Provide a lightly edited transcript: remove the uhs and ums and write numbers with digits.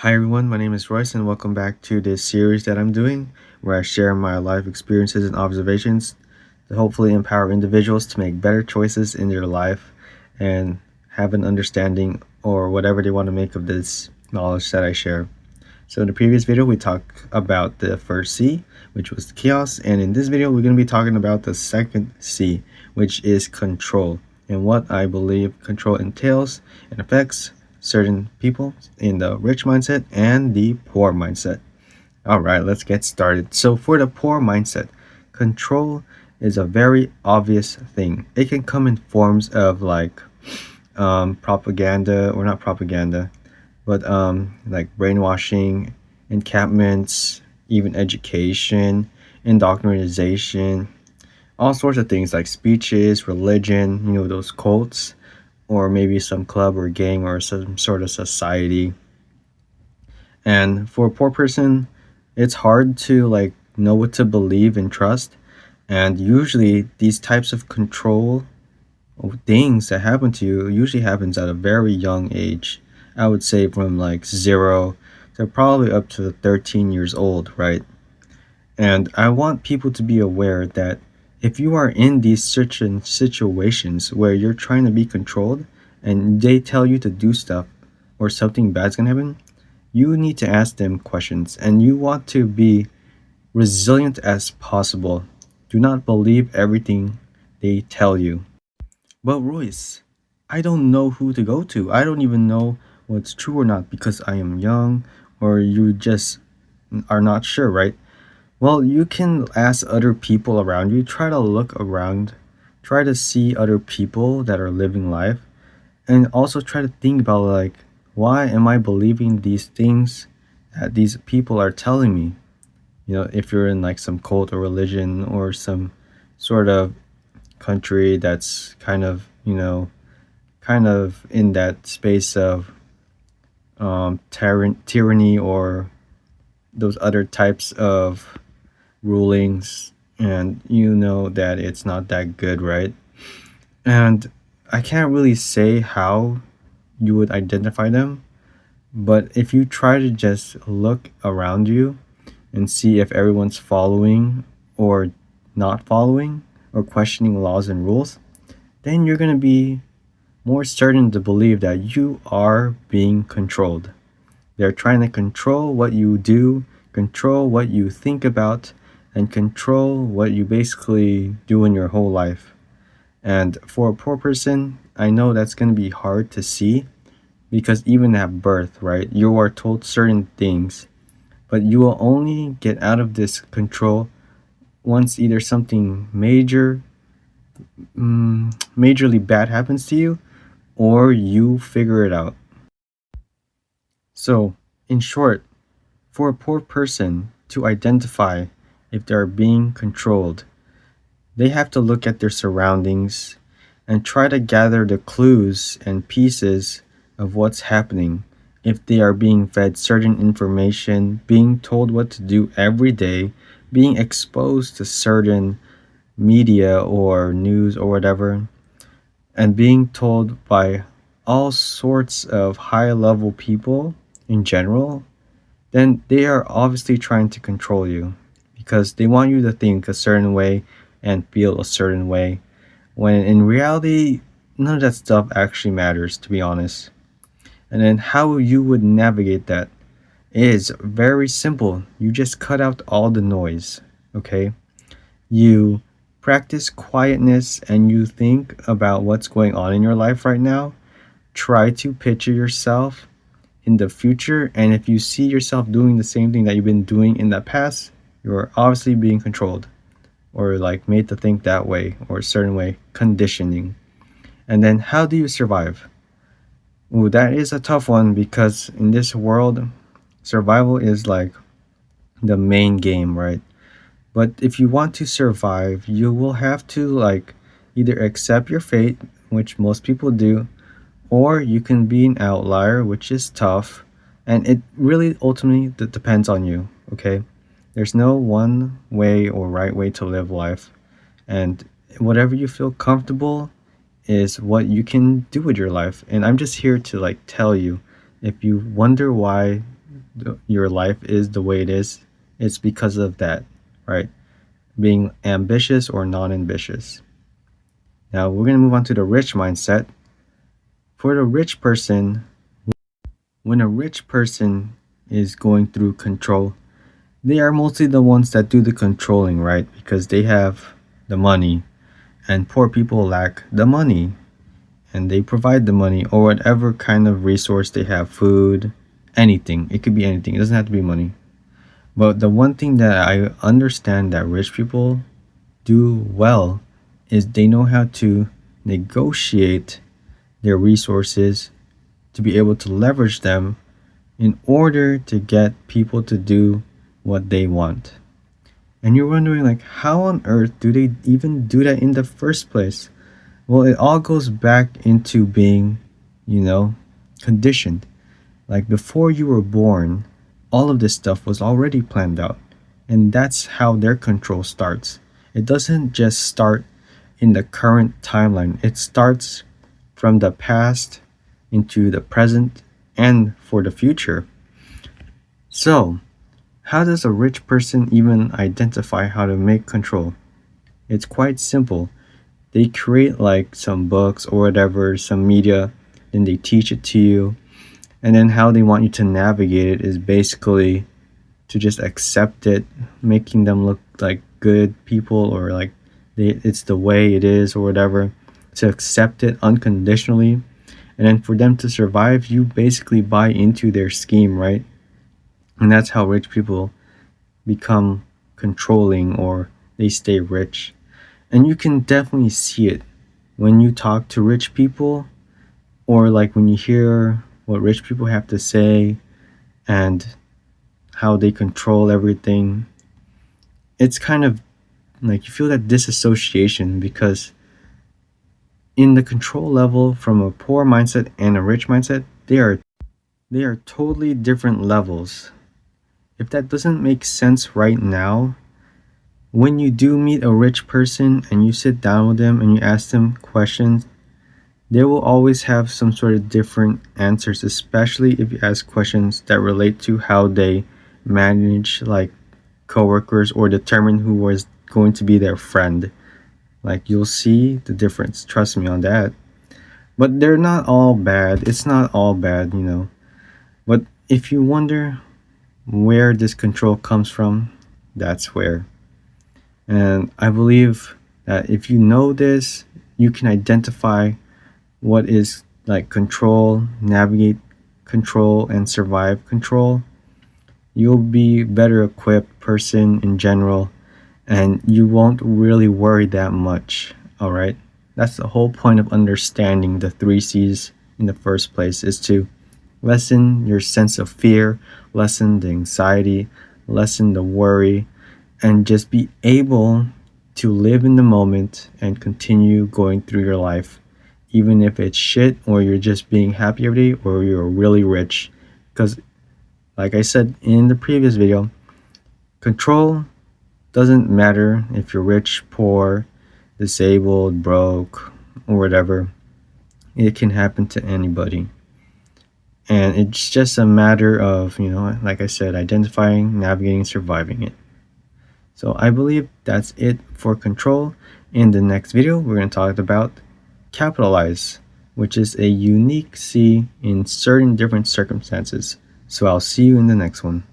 Hi everyone, my name is Royce and welcome back to this series that I'm doing where I share my life experiences and observations to hopefully empower individuals to make better choices in their life and have an understanding or whatever they want to make of this knowledge that I share. So in the previous video we talked about the first C, which was chaos, and in this video we're going to be talking about the second C, which is control, and what I believe control entails and affects certain people in the rich mindset and the poor mindset. All right, let's get started. So for the poor mindset, control is a very obvious thing. It can come in forms of like propaganda, or not propaganda, but like brainwashing, encampments, even education, indoctrination, all sorts of things like speeches, religion, those cults, or maybe some club or gang or some sort of society. And for a poor person, it's hard to like know what to believe and trust. And usually these types of control things that happen to you usually happens at a very young age. I would say from like 0 to probably up to 13 years old, right? And I want people to be aware that if you are in these certain situations where you're trying to be controlled and they tell you to do stuff or something bad's gonna happen, you need to ask them questions and you want to be resilient as possible. Do not believe everything they tell you. But Royce, I don't know who to go to. I don't even know what's true or not because I am young, or you just are not sure, right? Well, you can ask other people around you. Try to look around, try to see other people that are living life, and also try to think about like, why am I believing these things that these people are telling me? If you're in like some cult or religion or some sort of country that's kind of in that space of tyranny or those other types of rulings, and you know that it's not that good, right? And I can't really say how you would identify them, but if you try to just look around you and see if everyone's following or not following or questioning laws and rules, then you're going to be more certain to believe that you are being controlled. They're trying to control what you do, control what you think about, and control what you basically do in your whole life. And for a poor person, I know that's going to be hard to see because even at birth, right, you are told certain things, but you will only get out of this control once either something majorly bad happens to you, or you figure it out. So, in short, for a poor person to identify if they're being controlled, they have to look at their surroundings and try to gather the clues and pieces of what's happening. If they are being fed certain information, being told what to do every day, being exposed to certain media or news or whatever, and being told by all sorts of high level people in general, then they are obviously trying to control you because they want you to think a certain way and feel a certain way, when in reality, none of that stuff actually matters, to be honest. And then how you would navigate that is very simple. You just cut out all the noise, okay? You practice quietness and you think about what's going on in your life right now. Try to picture yourself in the future, and if you see yourself doing the same thing that you've been doing in the past, you're obviously being controlled or like made to think that way or a certain way, conditioning. And then how do you survive? Ooh, that is a tough one because in this world, survival is like the main game, right? But if you want to survive, you will have to like either accept your fate, which most people do, or you can be an outlier, which is tough. And it really ultimately depends on you, okay? There's no one way or right way to live life. And whatever you feel comfortable is what you can do with your life. And I'm just here to like tell you, if you wonder why your life is the way it is, it's because of that, right? Being ambitious or non ambitious. Now, we're going to move on to the rich mindset. For the rich person, when a rich person is going through control, they are mostly the ones that do the controlling, right? Because they have the money, and poor people lack the money, and they provide the money or whatever kind of resource they have, food, anything. It could be anything, it doesn't have to be money. But the one thing that I understand that rich people do well is they know how to negotiate their resources to be able to leverage them in order to get people to do what they want. And you're wondering, like, how on earth do they even do that in the first place? Well, it all goes back into being, you know, conditioned. Like, before you were born, all of this stuff was already planned out. And that's how their control starts. It doesn't just start in the current timeline, it starts from the past into the present and for the future. So, how does a rich person even identify how to make control? It's quite simple. They create like some books or whatever, some media, then they teach it to you. And then how they want you to navigate it is basically to just accept it, making them look like good people or like it's the way it is or whatever. To accept it unconditionally. And then for them to survive, you basically buy into their scheme, right? And that's how rich people become controlling or they stay rich. And you can definitely see it when you talk to rich people or like when you hear what rich people have to say and how they control everything. It's kind of like you feel that disassociation because in the control level from a poor mindset and a rich mindset, they are totally different levels. If that doesn't make sense right now, when you do meet a rich person and you sit down with them and you ask them questions, they will always have some sort of different answers, especially if you ask questions that relate to how they manage like coworkers or determine who was going to be their friend. Like you'll see the difference, trust me on that. But they're not all bad. It's not all bad. But if you wonder where this control comes from, that's where. And I believe that if you know this, you can identify what is like control, navigate control, and survive control. You'll be better equipped person in general, and you won't really worry that much. All right, that's the whole point of understanding the three C's in the first place, is to lessen your sense of fear, lessen the anxiety, lessen the worry, and just be able to live in the moment and continue going through your life, even if it's shit or you're just being happy every day or you're really rich. Because, like I said in the previous video, control doesn't matter if you're rich, poor, disabled, broke, or whatever. It can happen to anybody. And it's just a matter of, like I said, identifying, navigating, surviving it. So I believe that's it for control. In the next video, we're going to talk about capitalize, which is a unique C in certain different circumstances. So I'll see you in the next one.